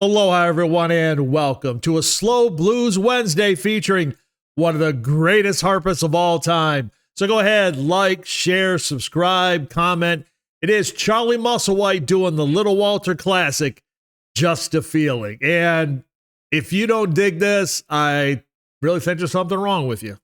Aloha, everyone, and welcome to a Slow Blues Wednesday featuring one of the greatest harpists of all time. So go ahead, like, share, subscribe, comment. It is Charlie Musselwhite doing the Little Walter Classic, Just a Feeling. And if you don't dig this, I really think there's something wrong with you.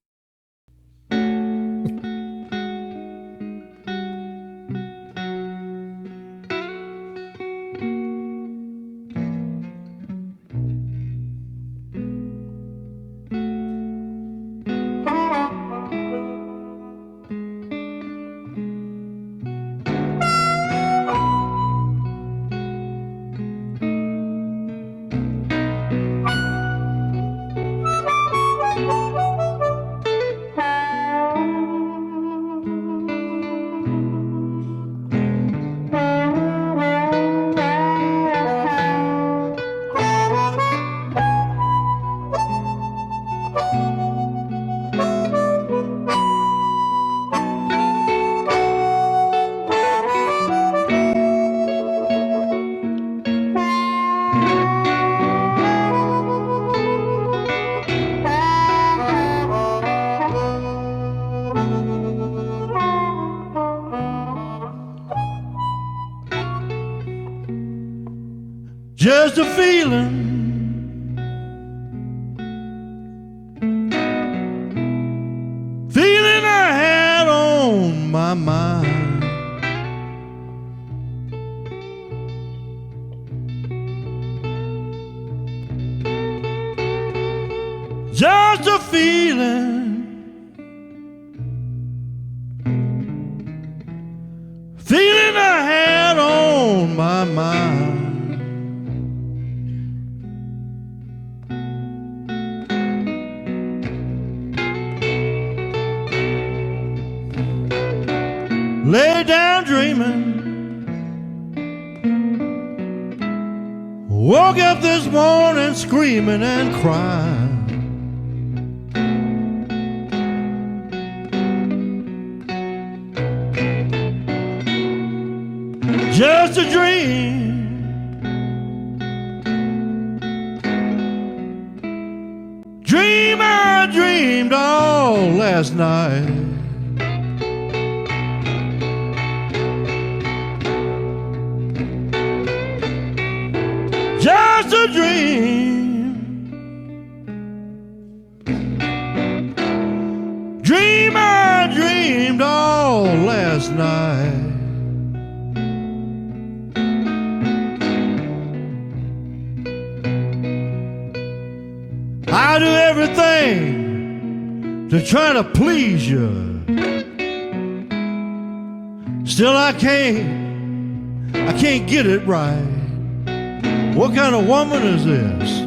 Just a feeling, feeling I had on my mind. Just a feeling, feeling I had on my mind. Lay down dreaming, woke up this morning screaming and crying. Just a dream, dream I dreamed all last night. Just a dream, dream I dreamed all last night. I do everything to try to please you, still I can't get it right. What kind of woman is this?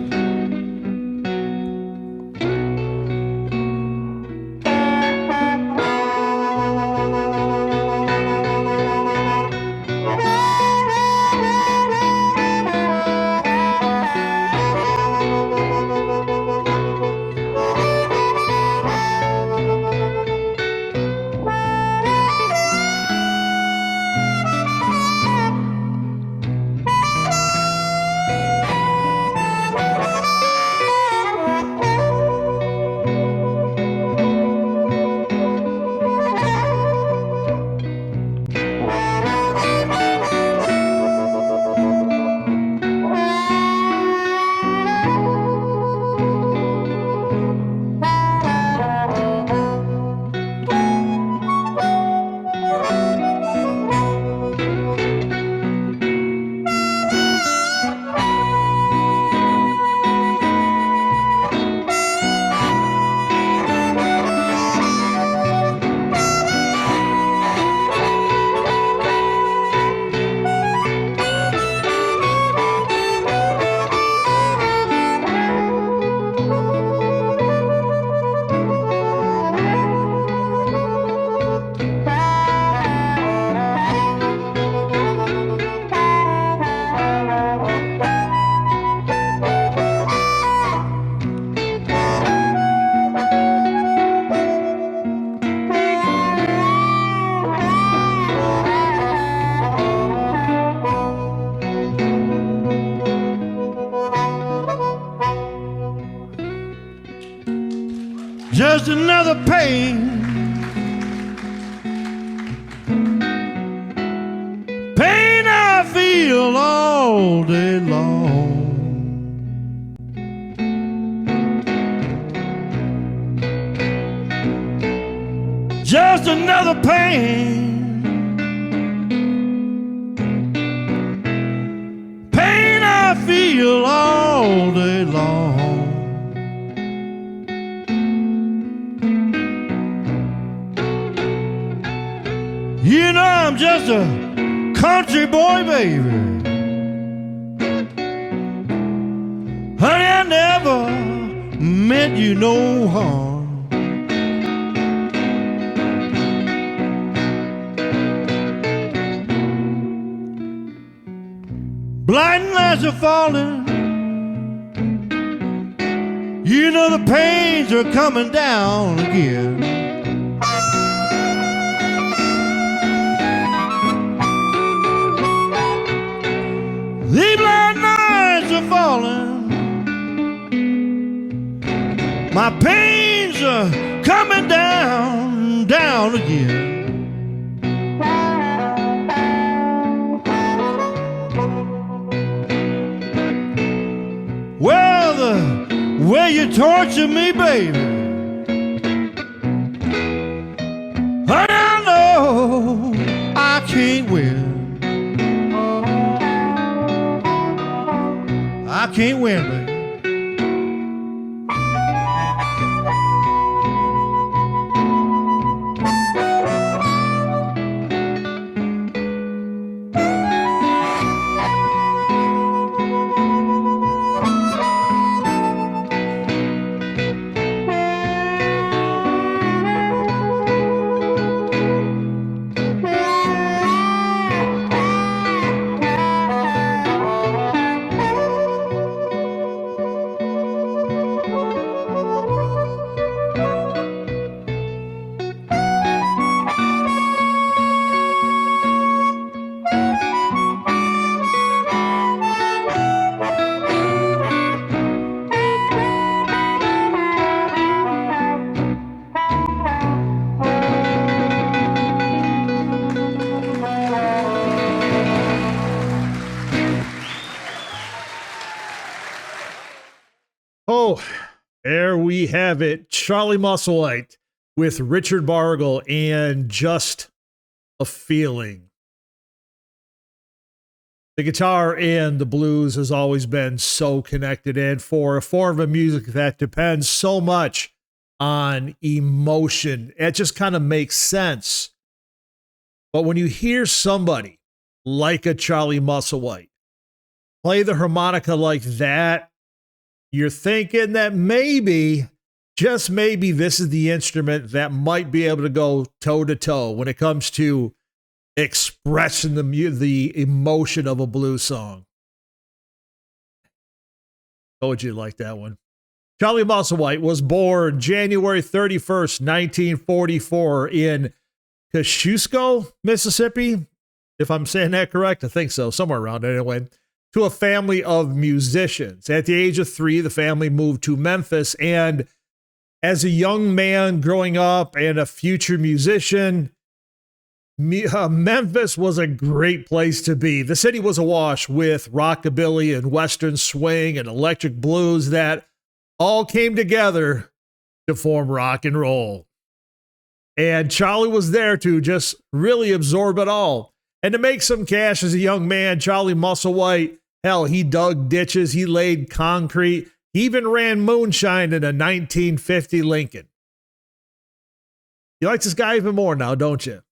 just another pain. Pain I feel all day long. Just another pain. Pain I feel all day long. You know I'm just a country boy, baby. Honey, I never meant you no harm. Blinding lights are falling. You know the pains are coming down again. The blind lights are falling. My pains are coming down, down again. Well, the way you torture me, baby, honey, I know I can't win. I can't win, baby. Oh, there we have it. Charlie Musselwhite with Richard Bargle and Just a Feeling. The guitar and the blues has always been so connected, and for a form of music that depends so much on emotion, it just kind of makes sense. But when you hear somebody like a Charlie Musselwhite play the harmonica like that, you're thinking that maybe, just maybe, this is the instrument that might be able to go toe to toe when it comes to expressing the emotion of a blues song. How would you like that one? Charlie Musselwhite was born January 31st, 1944 in Kosciuszko, Mississippi. If I'm saying that correct, I think so, somewhere around it anyway. To a family of musicians. At the age of 3, the family moved to Memphis, and as a young man growing up and a future musician, Memphis was a great place to be. The city was awash with rockabilly and western swing and electric blues that all came together to form rock and roll. And Charlie was there to just really absorb it all. And to make some cash as a young man, Charlie Musselwhite, hell, he dug ditches, he laid concrete, he even ran moonshine in a 1950 Lincoln. You like this guy even more now, don't you?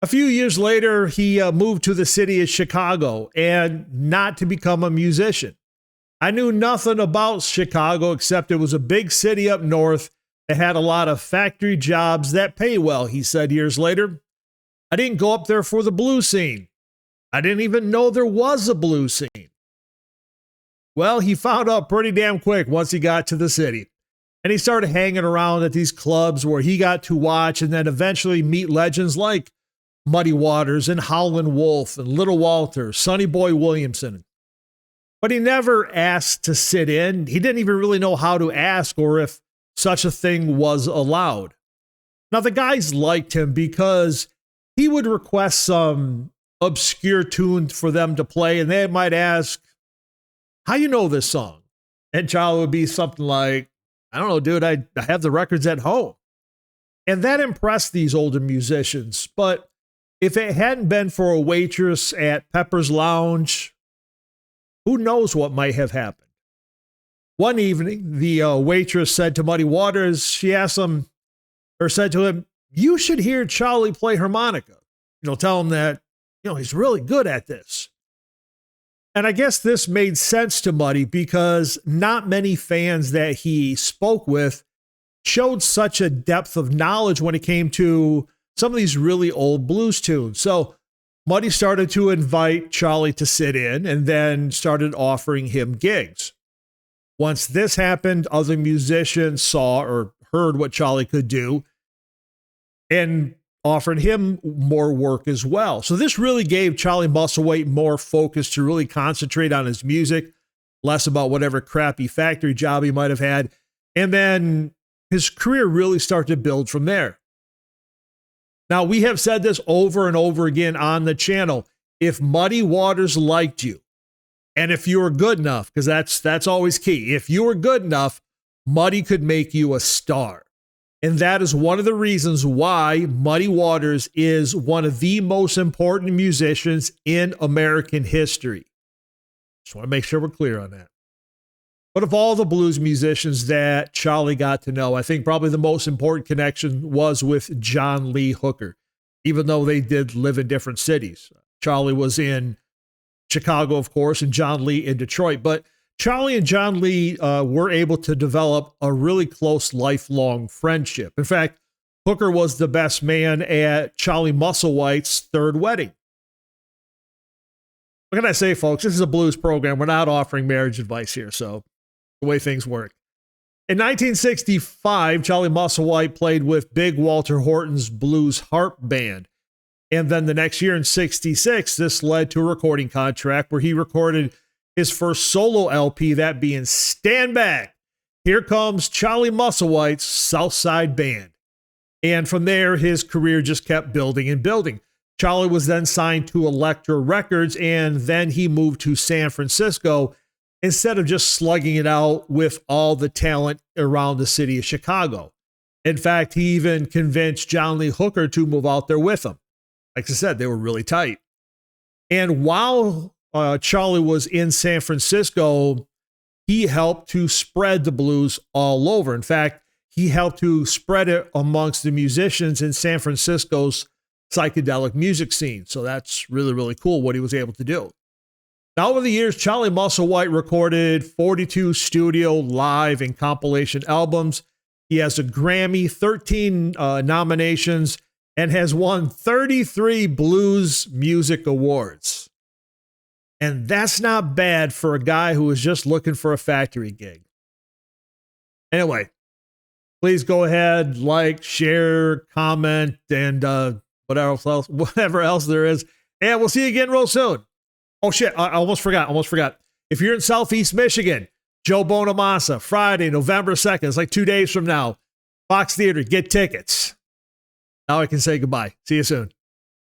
A few years later, he moved to the city of Chicago, and not to become a musician. I knew nothing about Chicago except it was a big city up north that had a lot of factory jobs that pay well, he said years later. I didn't go up there for the blues scene. I didn't even know there was a blues scene. Well, he found out pretty damn quick once he got to the city. And he started hanging around at these clubs where he got to watch and then eventually meet legends like Muddy Waters and Howlin' Wolf and Little Walter, Sonny Boy Williamson. But he never asked to sit in. He didn't even really know how to ask or if such a thing was allowed. Now, the guys liked him because he would request some obscure tune for them to play, and they might ask, how you know this song? And Charlie would be something like, I don't know, dude, I have the records at home. And that impressed these older musicians. But if it hadn't been for a waitress at Pepper's Lounge, who knows what might have happened? One evening, the waitress said to Muddy Waters, she asked him, or said to him, you should hear Charlie play harmonica. Tell him that, he's really good at this. And I guess this made sense to Muddy because not many fans that he spoke with showed such a depth of knowledge when it came to some of these really old blues tunes. So Muddy started to invite Charlie to sit in and then started offering him gigs. Once this happened, other musicians saw or heard what Charlie could do and offered him more work as well. So this really gave Charlie Musselwhite more focus to really concentrate on his music, less about whatever crappy factory job he might have had. And then his career really started to build from there. Now, we have said this over and over again on the channel. If Muddy Waters liked you, and if you were good enough, because that's always key. If you were good enough, Muddy could make you a star. And that is one of the reasons why Muddy Waters is one of the most important musicians in American history. Just want to make sure we're clear on that. But of all the blues musicians that Charlie got to know, I think probably the most important connection was with John Lee Hooker, even though they did live in different cities. Charlie was in Chicago, of course, and John Lee in Detroit. But Charlie and John Lee were able to develop a really close, lifelong friendship. In fact, Hooker was the best man at Charlie Musselwhite's third wedding. What can I say, folks? This is a blues program. We're not offering marriage advice here, so the way things work. In 1965, Charlie Musselwhite played with Big Walter Horton's blues harp band. And then the next year in 66, this led to a recording contract where he recorded his first solo LP, that being Stand Back. Here comes Charlie Musselwhite's Southside Band. And from there, his career just kept building and building. Charlie was then signed to Elektra Records, and then he moved to San Francisco instead of just slugging it out with all the talent around the city of Chicago. In fact, he even convinced John Lee Hooker to move out there with him. Like I said, they were really tight. And while Charlie was in San Francisco, he helped to spread the blues all over. In fact, he helped to spread it amongst the musicians in San Francisco's psychedelic music scene. So that's really, really cool what he was able to do. Now, over the years, Charlie Musselwhite recorded 42 studio, live, and compilation albums. He has a Grammy, 13 nominations, and has won 33 blues music awards. And that's not bad for a guy who was just looking for a factory gig. Anyway, please go ahead, like, share, comment, and whatever else there is. And we'll see you again real soon. Oh, shit, I almost forgot. If you're in Southeast Michigan, Joe Bonamassa, Friday, November 2nd. It's like 2 days from now. Fox Theater, get tickets. Now I can say goodbye. See you soon.